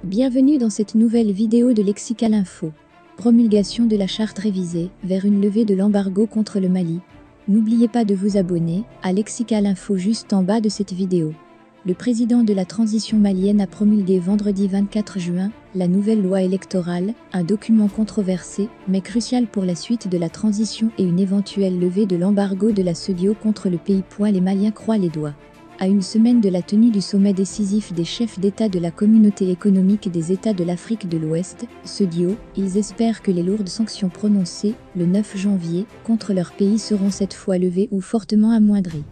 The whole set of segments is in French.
Bienvenue dans cette nouvelle vidéo de Lexical Info. Promulgation de la charte révisée vers une levée de l'embargo contre le Mali. N'oubliez pas de vous abonner à Lexical Info juste en bas de cette vidéo. Le président de la transition malienne a promulgué vendredi 24 juin la nouvelle loi électorale, un document controversé mais crucial pour la suite de la transition et une éventuelle levée de l'embargo de la CEDEAO contre le pays. Les Maliens croisent les doigts. À une semaine de la tenue du sommet décisif des chefs d'État de la Communauté économique des États de l'Afrique de l'Ouest, CEDEAO, ils espèrent que les lourdes sanctions prononcées, le 9 janvier, contre leur pays seront cette fois levées ou fortement amoindries.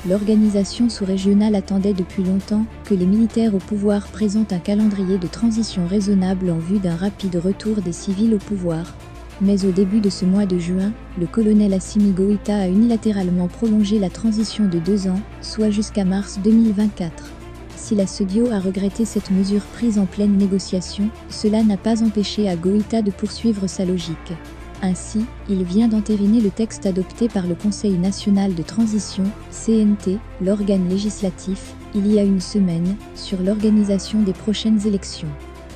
L'organisation sous-régionale attendait depuis longtemps que les militaires au pouvoir présentent un calendrier de transition raisonnable en vue d'un rapide retour des civils au pouvoir. Mais au début de ce mois de juin, le colonel Assimi Goïta a unilatéralement prolongé la transition de 2 ans, soit jusqu'à mars 2024. Si la CEDEAO a regretté cette mesure prise en pleine négociation, cela n'a pas empêché à Goïta de poursuivre sa logique. Ainsi, il vient d'entériner le texte adopté par le Conseil national de transition, CNT, l'organe législatif, il y a une semaine, sur l'organisation des prochaines élections.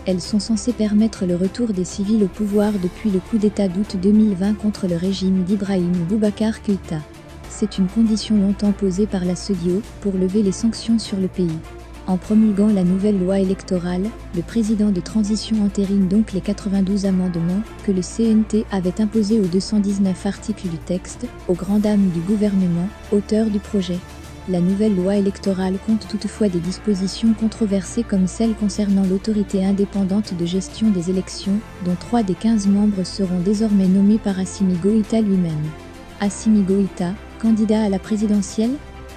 Elles sont censées permettre le retour des civils au pouvoir depuis le coup d'État d'août 2020 contre le régime d'Ibrahim Boubacar Keïta. C'est une condition longtemps posée par la CEDEAO pour lever les sanctions sur le pays. En promulguant la nouvelle loi électorale, le président de transition entérine donc les 92 amendements que le CNT avait imposés aux 219 articles du texte, aux grandes dames du gouvernement, auteur du projet. La nouvelle loi électorale compte toutefois des dispositions controversées comme celle concernant l'autorité indépendante de gestion des élections, dont 3 des 15 membres seront désormais nommés par Assimi Goïta lui-même. Assimi Goïta, candidat à la présidentielle?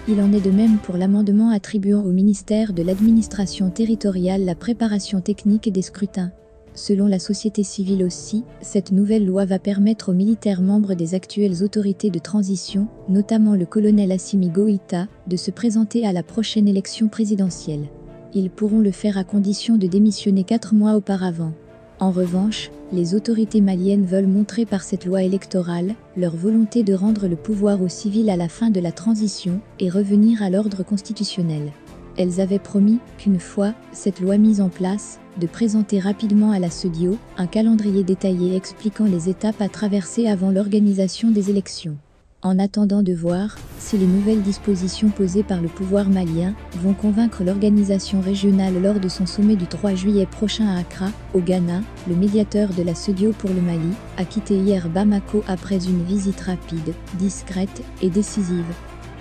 Il en est de même pour l'amendement attribuant au ministère de l'administration territoriale la préparation technique des scrutins. Selon la société civile aussi, cette nouvelle loi va permettre aux militaires membres des actuelles autorités de transition, notamment le colonel Assimi Goïta, de se présenter à la prochaine élection présidentielle. Ils pourront le faire à condition de démissionner 4 mois auparavant. En revanche, les autorités maliennes veulent montrer par cette loi électorale leur volonté de rendre le pouvoir aux civils à la fin de la transition et revenir à l'ordre constitutionnel. Elles avaient promis qu'une fois cette loi mise en place, de présenter rapidement à la CEDEAO un calendrier détaillé expliquant les étapes à traverser avant l'organisation des élections. En attendant de voir si les nouvelles dispositions posées par le pouvoir malien vont convaincre l'organisation régionale lors de son sommet du 3 juillet prochain à Accra, au Ghana, le médiateur de la CEDEAO pour le Mali a quitté hier Bamako après une visite rapide, discrète et décisive.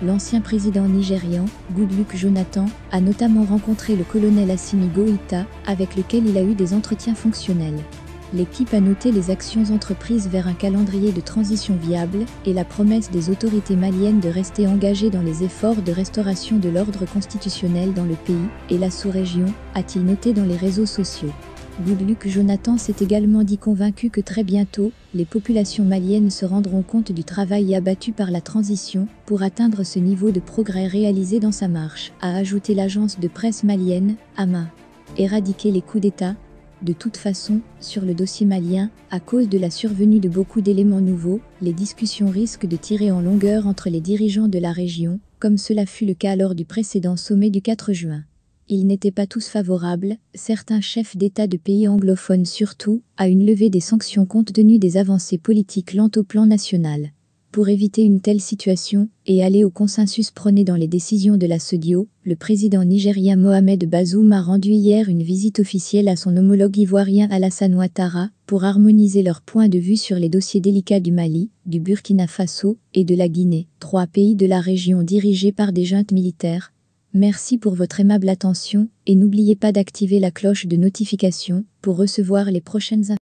L'ancien président nigérian, Goodluck Jonathan, a notamment rencontré le colonel Assimi Goïta, avec lequel il a eu des entretiens fonctionnels. L'équipe a noté les actions entreprises vers un calendrier de transition viable et la promesse des autorités maliennes de rester engagées dans les efforts de restauration de l'ordre constitutionnel dans le pays et la sous-région, a-t-il noté dans les réseaux sociaux. Goodluck Jonathan s'est également dit convaincu que très bientôt, les populations maliennes se rendront compte du travail abattu par la transition pour atteindre ce niveau de progrès réalisé dans sa marche, a ajouté l'agence de presse malienne, AMA. Éradiquer les coups d'État. De toute façon, sur le dossier malien, à cause de la survenue de beaucoup d'éléments nouveaux, les discussions risquent de tirer en longueur entre les dirigeants de la région, comme cela fut le cas lors du précédent sommet du 4 juin. Ils n'étaient pas tous favorables, certains chefs d'État de pays anglophones surtout, à une levée des sanctions compte tenu des avancées politiques lentes au plan national. Pour éviter une telle situation, et aller au consensus prôné dans les décisions de la CEDEAO, le président nigérien Mohamed Bazoum a rendu hier une visite officielle à son homologue ivoirien Alassane Ouattara, pour harmoniser leurs points de vue sur les dossiers délicats du Mali, du Burkina Faso et de la Guinée, 3 pays de la région dirigés par des juntes militaires. Merci pour votre aimable attention, et n'oubliez pas d'activer la cloche de notification pour recevoir les prochaines informations.